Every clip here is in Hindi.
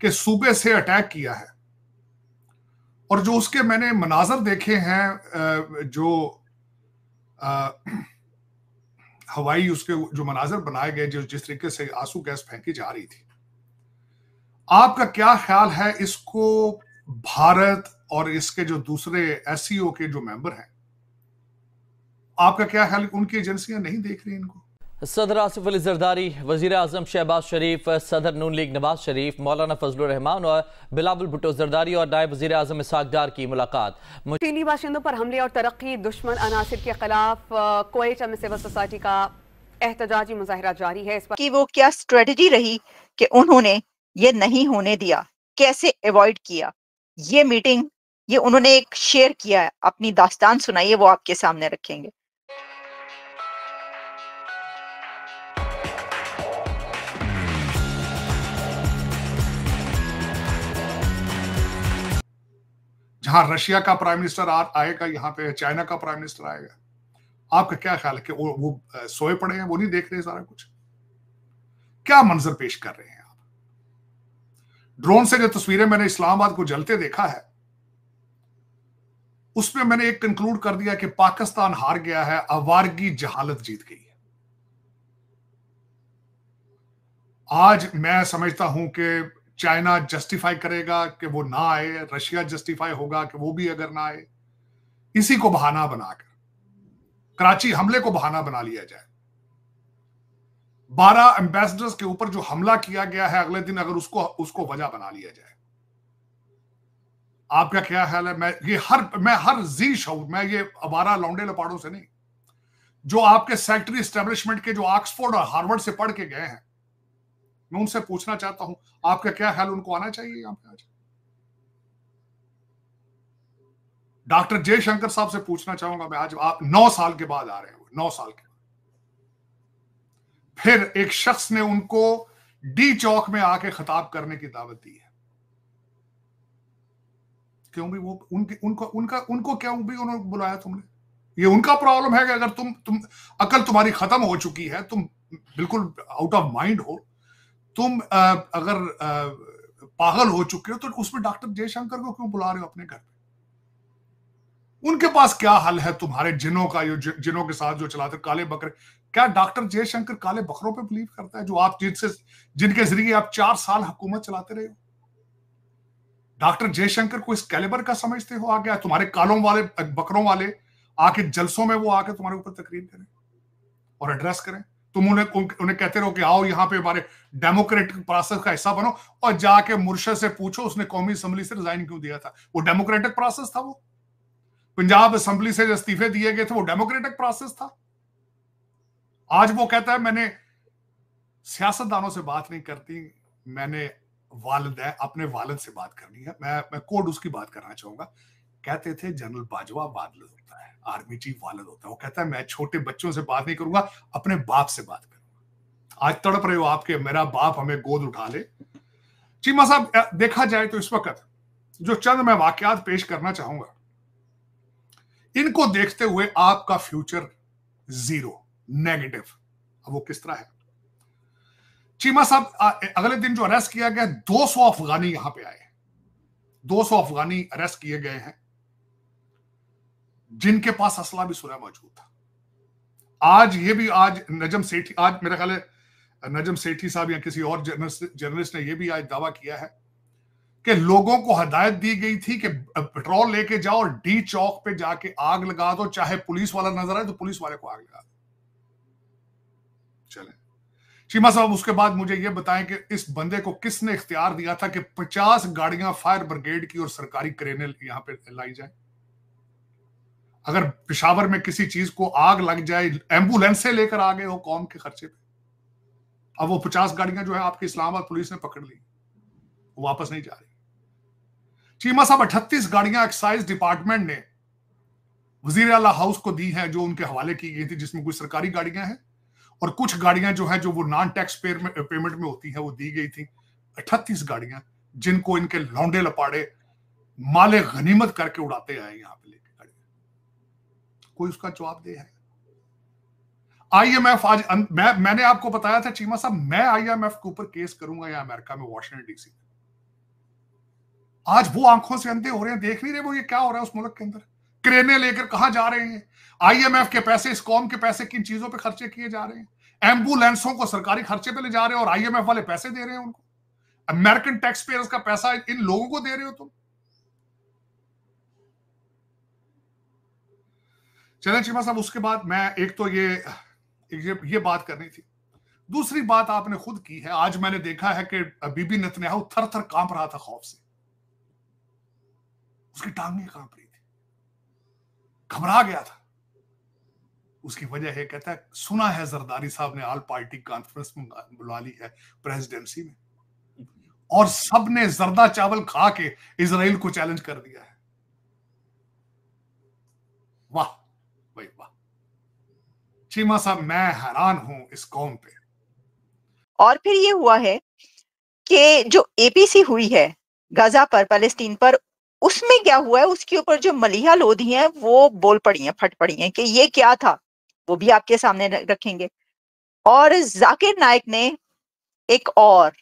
कि सूबे से अटैक किया है, और जो उसके मैंने मनाजर देखे हैं, जो हवाई उसके जो मनाजर बनाए गए, जो जिस तरीके से आंसू गैस फेंकी जा रही थी, आपका क्या ख्याल है इसको भारत और इसके जो दूसरे एससीओ के जो मेंबर हैं, आपका क्या ख्याल, उनकी एजेंसियां नहीं देख रही इनको? सदर आसिफ अली जरदारी, वजीर आजम शहबाज शरीफ, सदर नून लीग नवाज शरीफ, मौलाना फजलुर रहमान और बिलावल भुट्टो जरदारी और नायब वजीर आजम इसहाक डार की मुलाकात। चीनी बाशिंदों पर हमले और तरक्की दुश्मन अनासिर के खिलाफ क्वेटा में सिविल सोसाइटी का एहतजाजी मुजाहरा जारी है। इस पर कि वो क्या स्ट्रेटजी रही कि उन्होंने ये नहीं होने दिया, कैसे अवॉइड किया ये मीटिंग, ये उन्होंने एक शेयर किया है, अपनी दास्तान सुनाइए, वो आपके सामने रखेंगे। जहां रशिया का प्राइम मिनिस्टर आएगा, यहाँ पे चाइना का प्राइम मिनिस्टर आएगा, आपका क्या ख्याल है कि वो सोए पड़े हैं, वो नहीं देख रहे सारा कुछ? क्या मंजर पेश कर रहे हैं आप? ड्रोन से जो तस्वीरें मैंने इस्लामाबाद को जलते देखा है, उसमें मैंने एक कंक्लूड कर दिया कि पाकिस्तान हार गया है, आवारगी जहालत जीत गई है। आज मैं समझता हूं कि चाइना जस्टिफाई करेगा कि वो ना आए, रशिया जस्टिफाई होगा कि वो भी अगर ना आए, इसी को बहाना बनाकर कराची हमले को बहाना बना लिया जाए। 12 एम्बेसडर्स के ऊपर जो हमला किया गया है अगले दिन, अगर उसको वजह बना लिया जाए, आपका क्या ख्याल है? मैं हर जी शऊर, मैं ये अवारा लौंडे लपाड़ों से नहीं, जो आपके सेक्रेटरी एस्टेब्लिशमेंट के जो ऑक्सफोर्ड और हार्वर्ड से पढ़ के गए हैं, मैं उनसे पूछना चाहता हूं, आपका क्या ख्याल, उनको आना चाहिए यहां पे आज? डॉक्टर जयशंकर साहब से पूछना चाहूंगा मैं आज, आप 9 साल के बाद आ रहे हैं, 9 साल के बाद फिर एक शख्स ने उनको डी चौक में आके खिताब करने की दावत दी है। क्यों भी वो उनको क्यों भी उन्होंने बुलाया तुमने? ये उनका प्रॉब्लम है कि अगर तुम अकल तुम्हारी खत्म हो चुकी है, तुम बिल्कुल आउट ऑफ माइंड हो, तुम अगर पागल हो चुके हो, तो उसमें डॉक्टर जयशंकर को क्यों बुला रहे हो अपने घर पे? उनके पास क्या हल है तुम्हारे जिनों का, जिनों के साथ जो चलाते काले बकरे? क्या डॉक्टर जयशंकर काले बकरों पे बिलीव करता है, जो आप जिनके जरिए आप 4 साल हुकूमत चलाते रहे हो? डॉक्टर जयशंकर को इस कैलिबर का समझते हो? आगे तुम्हारे कालों वाले बकरों वाले आके जलसों में वो आके तुम्हारे ऊपर तकरीर करें और एड्रेस करें, तुम उन्हें कहते रहो कि आओ यहाँ पे हमारे डेमोक्रेटिक प्रोसेस का हिस्सा बनो, और जाके मुर्शद से पूछो उसने कौमी असेंबली से रिजाइन क्यों दिया था? वो डेमोक्रेटिक प्रोसेस था? वो पंजाब असेंबली से जो इस्तीफे दिए गए थे, वो डेमोक्रेटिक प्रोसेस था? आज वो कहता है मैंने सियासतदानों से बात नहीं करती, मैंने अपने वालिद से बात करनी है। मैं कोड उसकी बात करना चाहूंगा। कहते थे जनरल बाजवा वालिद होता है, आर्मी चीफ वालिद होता है। वो कहता है मैं छोटे बच्चों से बात नहीं करूंगा, अपने बाप से बात करूंगा। आज तड़प रहे हो आपके, मेरा बाप हमें गोद उठा ले। चीमा साहब, देखा जाए तो इस वक्त जो चंद मैं वाकयात पेश करना चाहूंगा, इनको देखते हुए आपका फ्यूचर जीरो, नेगेटिव। अब वो किस तरह है? चीमा साहब, अगले दिन जो अरेस्ट किया गया, 200 अफगानी यहां पे आए, 200 अफगानी अरेस्ट किए गए हैं, जिनके पास असला भी सुलह मौजूद था। आज नजम सेठी, आज मेरा ख्याल है नजम सेठी साहब या किसी और जर्नलिस्ट ने यह भी आज दावा किया है कि लोगों को हदायत दी गई थी कि पेट्रोल लेके जाओ और डी चौक पे जाके आग लगा दो, चाहे पुलिस वाला नजर आए तो पुलिस वाले को आग लगा दो। चले चीमा साहब, उसके बाद मुझे यह बताएं कि इस बंदे को किसने इख्तियार दिया था कि 50 गाड़ियां फायर ब्रिगेड की और सरकारी क्रेनें यहां पे लाई जाए? अगर पेशावर में किसी चीज को आग लग जाए, एम्बुलेंस से लेकर आ गए हो कौम के खर्चे पे। अब वो 50 गाड़ियां जो है आपकी इस्लामाबाद पुलिस ने पकड़ ली, वो वापस नहीं जा रही। चीमा साहब, 38 गाड़ियां एक्साइज डिपार्टमेंट ने वजीर आला हाउस को दी हैं, जो उनके हवाले की गई थी, जिसमें कुछ सरकारी गाड़ियां हैं और कुछ गाड़ियां जो है जो वो नॉन टैक्स पेमेंट में होती हैं, वो दी गई थी। 38 गाड़ियां जिनको इनके लौंडे लपाड़े माले गनीमत करके उड़ाते आए यहां पे लेके गाड़ियां। कोई उसका जवाब दे है? IMF आज मैंने आपको बताया था चीमा साहब, मैं IMF के ऊपर केस करूंगा या अमेरिका में, वॉशिंगटन DC में। आज वो आंखों से अंधे हो रहे हैं, देख नहीं रहे वो ये क्या हो रहा है उस मुल्क के अंदर। क्रेने लेकर कहां जा रहे हैं, IMF के पैसे, इस कौम के पैसे किन चीजों पे खर्चे किए जा रहे हैं। एम्बुलेंसों को सरकारी खर्चे पे ले जा रहे हैं और IMF वाले पैसे दे रहे हैं उनको। अमेरिकन टैक्स पेयर्स का पैसा इन लोगों को दे रहे हो तुम। चलें चीमा साहब, उसके बाद मैं एक तो ये बात करनी थी। दूसरी बात आपने खुद की है, आज मैंने देखा है कि बीबी नेतन्याहू थर थर कांप रहा था खौफ से, उसकी टांगें कांप रही थी, घबरा गया था। उसकी वजह है, कहता है सुना है जरदारी साहब ने ऑल पार्टी कॉन्फ्रेंस बुला ली है प्रेसिडेंसी में, और सबने जर्दा चावल खा के इजराइल को चैलेंज कर दिया है। वाह भाई वाह। चीमा साहब, मैं हैरान हूं इस कौम पे। और फिर ये हुआ है कि जो APC हुई है गाजा पर, पैलेस्टीन पर, उसमें क्या हुआ है, उसके ऊपर जो मलिहा लोधी हैं वो बोल पड़ी हैं, फट पड़ी हैं कि ये क्या था, वो भी आपके सामने रखेंगे। और जाकिर नाइक ने एक और,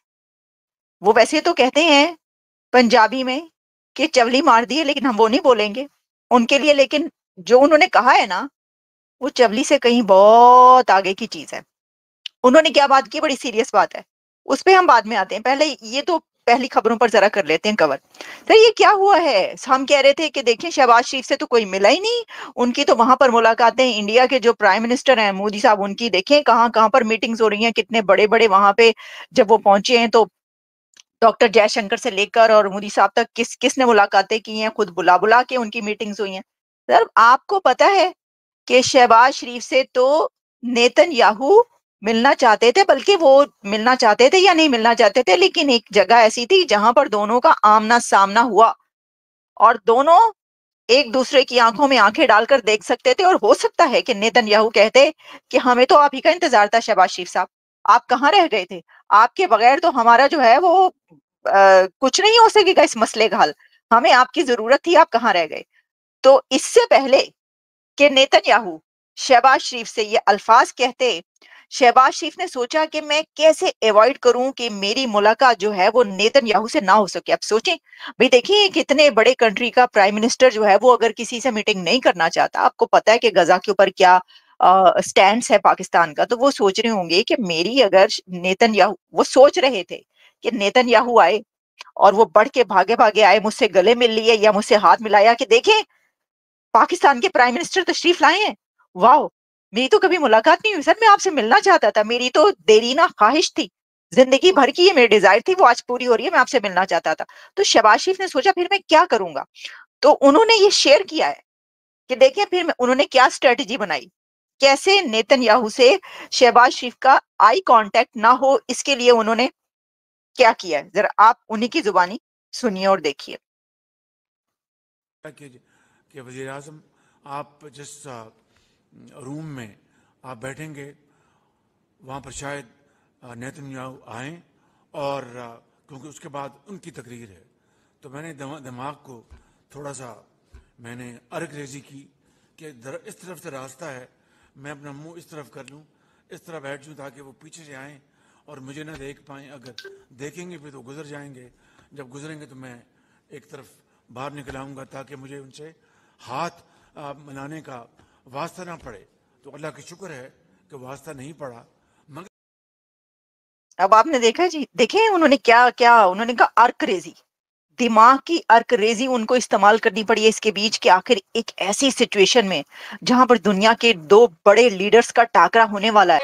वो वैसे तो कहते हैं पंजाबी में कि चवली मार दी है, लेकिन हम वो नहीं बोलेंगे उनके लिए, लेकिन जो उन्होंने कहा है ना, वो चवली से कहीं बहुत आगे की चीज है। उन्होंने क्या बात की, बड़ी सीरियस बात है, उस पर हम बाद में आते हैं। पहले ये तो पहली खबरों पर जरा कर लेते हैं कवर। तो ये क्या हुआ है, हम कह रहे थे कि देखिए शहबाज शरीफ से तो कोई मिला ही नहीं, उनकी तो वहां पर मुलाकातें, इंडिया के जो प्राइम मिनिस्टर हैं मोदी साहब, उनकी देखें कहाँ कहाँ पर मीटिंग्स हो रही हैं, कितने बड़े बड़े वहां पे जब वो पहुंचे हैं तो डॉक्टर जयशंकर से लेकर और मोदी साहब तक किसने मुलाकातें की हैं, खुद बुला बुला के उनकी मीटिंग्स हुई हैं। सर आपको पता है कि शहबाज शरीफ से तो नेतन्याहू मिलना चाहते थे, बल्कि वो मिलना चाहते थे या नहीं मिलना चाहते थे, लेकिन एक जगह ऐसी थी जहां पर दोनों का आमना सामना हुआ और दोनों एक दूसरे की आंखों में आंखें डालकर देख सकते थे। और हो सकता है कि नेतन्याहू कहते कि हमें तो आप ही का इंतजार था शहबाज शरीफ साहब, आप कहाँ रह गए थे, आपके बगैर तो हमारा जो है वो कुछ नहीं हो सकेगा इस मसले का हल, हमें आपकी जरूरत थी, आप कहाँ रह गए। तो इससे पहले कि नेतन्याहू शहबाज शरीफ से ये अल्फाज कहते, शहबाज शरीफ ने सोचा कि मैं कैसे अवॉइड करूं कि मेरी मुलाकात जो है वो नेतन्याहू से ना हो सके। अब सोचें भाई, देखिए कितने बड़े कंट्री का प्राइम मिनिस्टर जो है वो अगर किसी से मीटिंग नहीं करना चाहता, आपको पता है कि गजा के ऊपर क्या स्टैंड है पाकिस्तान का, तो वो सोच रहे होंगे कि मेरी अगर नेतन्याहू, वो सोच रहे थे कि नेतन्याहू आए और वो बढ़ के भागे भागे आए, मुझसे गले मिल लिए या मुझसे हाथ मिलाया कि देखें पाकिस्तान के प्राइम मिनिस्टर तशरीफ लाए हैं, वाह मेरी तो कभी मुलाकात नहीं हुई सर, मैं आपसे मिलना चाहता था, मेरी तो देरीना ख्वाहिश थी, जिंदगी भर की ये मेरी डिजायर थी, वो आज पूरी हो रही है, मैं आपसे मिलना चाहता था। तो शहबाज शरीफ ने सोचा फिर मैं क्या करूंगा, तो उन्होंने ये शेयर किया है कि देखिए फिर उन्होंने क्या स्ट्रेटेजी बनाई, कैसे नेतन्याहू से शहबाज शरीफ का आई कांटेक्ट ना हो, इसके लिए उन्होंने क्या किया है, जरा आप उन्हीं की जुबानी सुनिए और देखिए। कि वज़ीर आज़म आप जिस रूम में आप बैठेंगे वहाँ पर शायद नेतन्याहू आएँ, और क्योंकि उसके बाद उनकी तकरीर है, तो मैंने दिमाग को थोड़ा सा मैंने अर्क-रेज़ी की कि इस तरफ से रास्ता है, मैं अपना मुंह इस तरफ कर लूँ, इस तरह बैठ जाऊँ ताकि वो पीछे से आएँ और मुझे ना देख पाएँ, अगर देखेंगे फिर तो गुजर जाएंगे, जब गुजरेंगे तो मैं एक तरफ बाहर निकल आऊँगा ताकि मुझे उनसे हाथ मिलाने का वास्ता ना पड़े। तो अल्लाह की शुक्र है कि वास्ता नहीं पड़ा। मगर अब आपने देखा जी, देखे उन्होंने क्या क्या, उन्होंने कहा अर्क रेजी, दिमाग की अर्क रेजी उनको इस्तेमाल करनी पड़ी है इसके बीच कि आखिर एक ऐसी सिचुएशन में जहां पर दुनिया के दो बड़े लीडर्स का टाकरा होने वाला है।